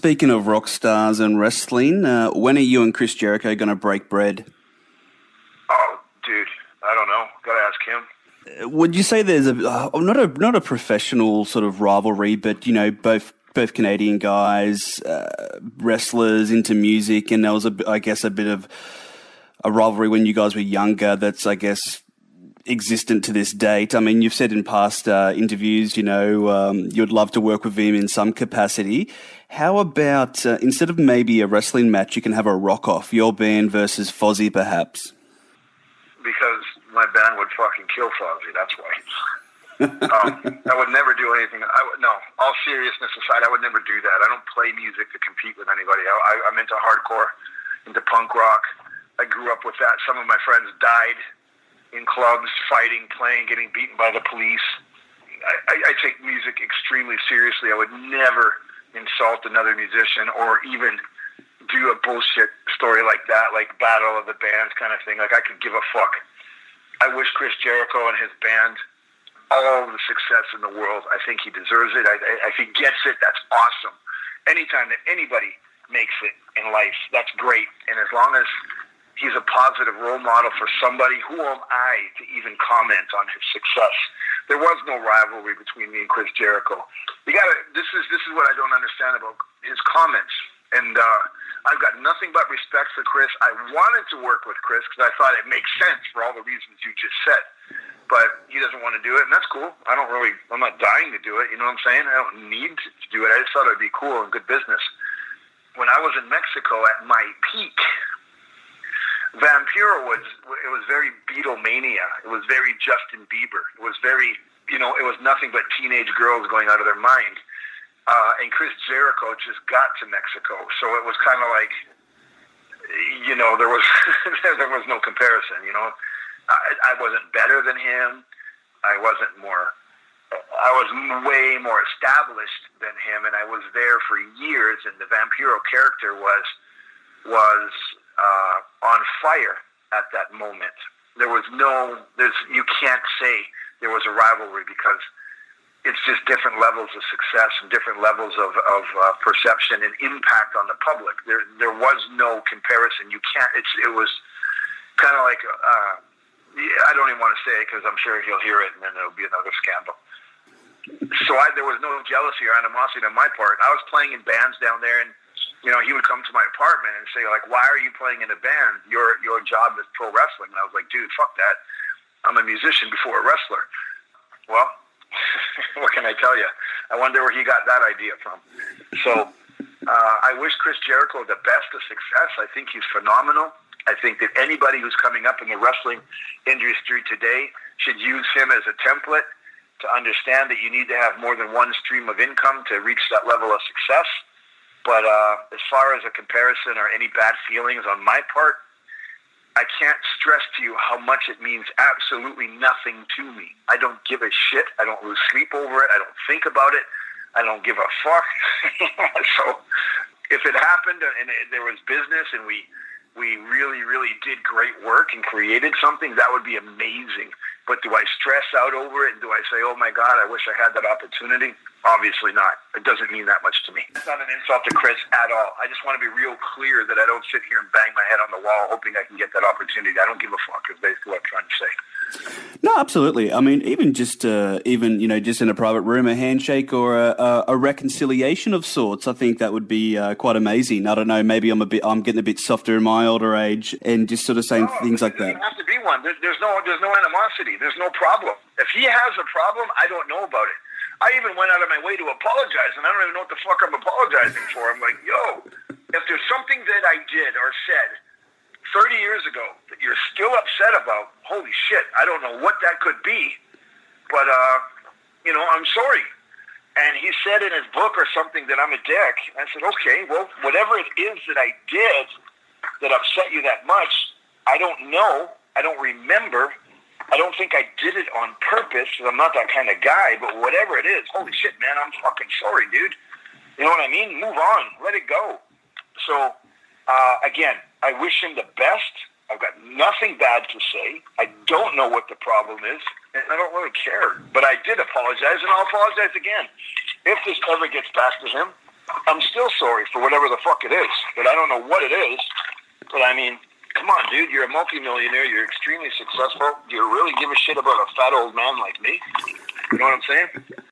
speaking of rock stars and wrestling, when are you and Chris Jericho going to break bread? Oh, dude, I don't know. Gotta ask him. Would you say there's not a professional sort of rivalry, but both Canadian guys, wrestlers into music, and there was I guess a bit of a rivalry when you guys were younger. That's I guess existent to this date. I mean, you've said in past interviews, you'd love to work with him in some capacity. How about instead of maybe a wrestling match, you can have a rock-off, your band versus Fozzy, perhaps? Because my band would fucking kill Fozzy, that's why. I would never do anything. No, all seriousness aside, I would never do that. I don't play music to compete with anybody. I'm into hardcore, into punk rock. I grew up with that. Some of my friends died in clubs, fighting, playing, getting beaten by the police. I take music extremely seriously. I would never insult another musician or even do a bullshit story like that, like Battle of the Bands kind of thing. Like, I could give a fuck. I wish Chris Jericho and his band all the success in the world. I think he deserves it. If he gets it, that's awesome. Anytime that anybody makes it in life, that's great. And as long as he's a positive role model for somebody, who am I to even comment on his success? There was no rivalry between me and Chris Jericho. This is what I don't understand about his comments. And I've got nothing but respect for Chris. I wanted to work with Chris because I thought it makes sense for all the reasons you just said. But he doesn't want to do it, and that's cool. I'm not dying to do it, you know what I'm saying? I don't need to do it. I just thought it would be cool and good business. When I was in Mexico at my peak, Vampiro was very Beatlemania. It was very Justin Bieber. It was very, it was nothing but teenage girls going out of their mind. And Chris Jericho just got to Mexico, so it was kind of like, there was there was no comparison. I wasn't better than him. I was way more established than him, and I was there for years. And the Vampiro character was on fire at that moment. You can't say there was a rivalry because it's just different levels of success and different levels of perception and impact on the public. There was no comparison. You can't. It was kind of like I don't even want to say it because I'm sure he'll hear it and then there'll be another scandal. So there was no jealousy or animosity on my part. I was playing in bands down there, and he would come to my apartment and say, like, "Why are you playing in a band? Your job is pro wrestling." And I was like, "Dude, fuck that. I'm a musician before a wrestler." Well, what can I tell you? I wonder where he got that idea from. So I wish Chris Jericho the best of success. I think he's phenomenal. I think that anybody who's coming up in the wrestling industry today should use him as a template to understand that you need to have more than one stream of income to reach that level of success. But as far as a comparison or any bad feelings on my part, I can't stress to you how much it means absolutely nothing to me. I don't give a shit. I don't lose sleep over it. I don't think about it. I don't give a fuck. So if it happened and there was business and we really, really did great work and created something, that would be amazing. But do I stress out over it? And do I say, oh my God, I wish I had that opportunity? Obviously not. It doesn't mean that much to me. It's not an insult to Chris at all. I just want to be real clear that I don't sit here and bang my head on the wall hoping I can get that opportunity. I don't give a fuck is basically what I'm trying to say. No, absolutely. I mean, even just in a private room, a handshake or a reconciliation of sorts, I think that would be quite amazing. I don't know, maybe I'm getting a bit softer in my older age and just sort of saying things like that. There doesn't have to be one. There's no animosity. There's no problem. If he has a problem, I don't know about it. I even went out of my way to apologize, and I don't even know what the fuck I'm apologizing for. I'm like, yo, if there's something that I did or said 30 years ago that you're still upset about, holy shit, I don't know what that could be, but, I'm sorry. And he said in his book or something that I'm a dick. I said, okay, well, whatever it is that I did that upset you that much, I don't know, I don't remember, I don't think I did it on purpose, because I'm not that kind of guy, but whatever it is, holy shit, man, I'm fucking sorry, dude. You know what I mean? Move on. Let it go. So, again, I wish him the best. I've got nothing bad to say. I don't know what the problem is, and I don't really care. But I did apologize, and I'll apologize again. If this ever gets back to him, I'm still sorry for whatever the fuck it is, but I don't know what it is. But I mean, come on, dude, you're a multimillionaire, you're extremely successful. Do you really give a shit about a fat old man like me? You know what I'm saying?